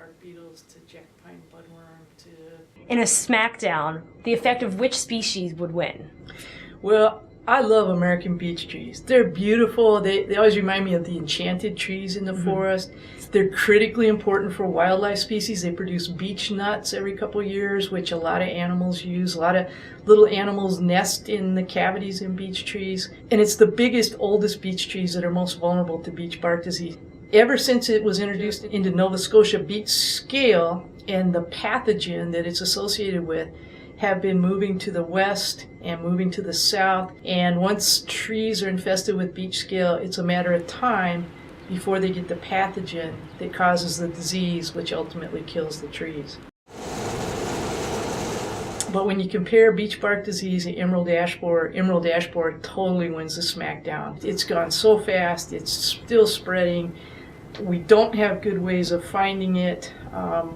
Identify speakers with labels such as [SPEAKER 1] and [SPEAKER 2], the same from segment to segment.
[SPEAKER 1] bark beetles to jack pine budworm to...
[SPEAKER 2] In a smackdown, the effect of which species would win?
[SPEAKER 1] Well, I love American beech trees. They're beautiful. They always remind me of the enchanted trees in the forest. They're critically important for wildlife species. They produce beech nuts every couple of years, which a lot of animals use. A lot of little animals nest in the cavities in beech trees. And it's the biggest, oldest beech trees that are most vulnerable to beech bark disease. Ever since it was introduced into Nova Scotia, beech scale and the pathogen that it's associated with have been moving to the west and moving to the south. And once trees are infested with beech scale, it's a matter of time before they get the pathogen that causes the disease, which ultimately kills the trees. But when you compare beech bark disease and emerald ash borer totally wins the smackdown. It's gone so fast, it's still spreading. We don't have good ways of finding it.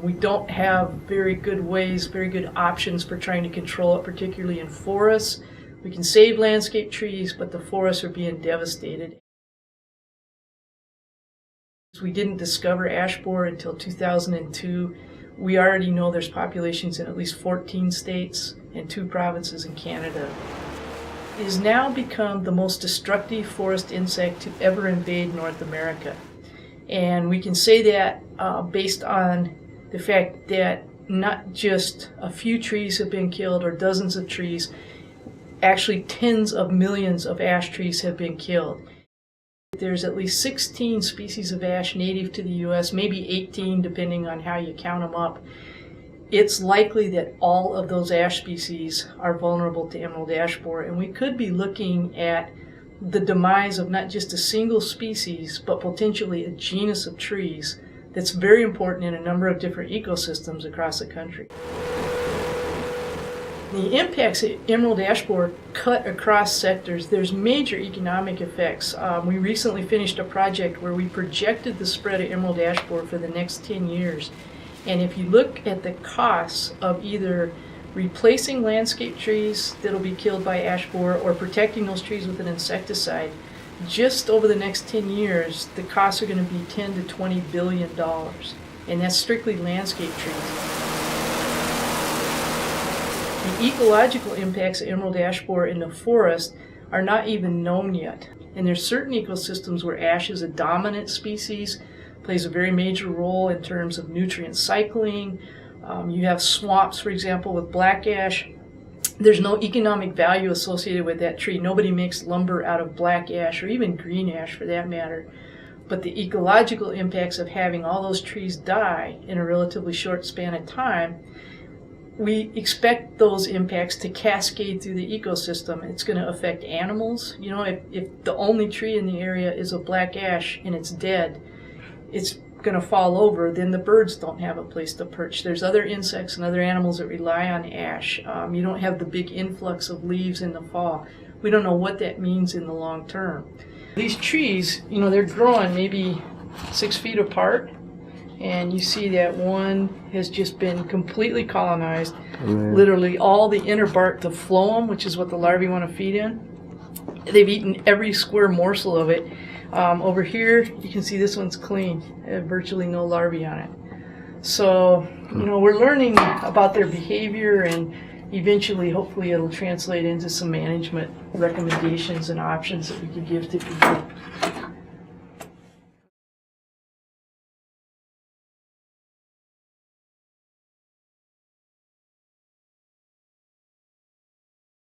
[SPEAKER 1] We don't have very good options for trying to control it, particularly in forests. We can save landscape trees, but the forests are being devastated. We didn't discover ash borer until 2002. We already know there's populations in at least 14 states and 2 provinces in Canada. It has now become the most destructive forest insect to ever invade North America. And we can say that based on the fact that not just a few trees have been killed or dozens of trees, actually tens of millions of ash trees have been killed. There's at least 16 species of ash native to the U.S., maybe 18 depending on how you count them up. It's likely that all of those ash species are vulnerable to emerald ash borer, and we could be looking at the demise of not just a single species, but potentially a genus of trees that's very important in a number of different ecosystems across the country. The impacts of emerald ash borer cut across sectors. There's major economic effects. We recently finished a project where we projected the spread of emerald ash borer for the next 10 years. And if you look at the costs of either replacing landscape trees that'll be killed by ash borer or protecting those trees with an insecticide, just over the next 10 years, the costs are going to be $10 to $20 billion. And that's strictly landscape trees. The ecological impacts of emerald ash borer in the forest are not even known yet. And there's certain ecosystems where ash is a dominant species, plays a very major role in terms of nutrient cycling. You have swamps, for example, with black ash. There's no economic value associated with that tree. Nobody makes lumber out of black ash or even green ash for that matter. But the ecological impacts of having all those trees die in a relatively short span of time, we expect those impacts to cascade through the ecosystem. It's going to affect animals. You know, if the only tree in the area is a black ash and it's dead, it's going to fall over, then the birds don't have a place to perch. There's other insects and other animals that rely on ash. You don't have the big influx of leaves in the fall. We don't know what that means in the long term. These trees, you know, they're growing maybe 6 feet apart. And you see that one has just been completely colonized. Literally all the inner bark, the phloem, which is what the larvae want to feed in, they've eaten every square morsel of it. Over here, you can see this one's clean. Virtually no larvae on it. So, you know, we're learning about their behavior, and eventually, hopefully, it'll translate into some management recommendations and options that we could give to people.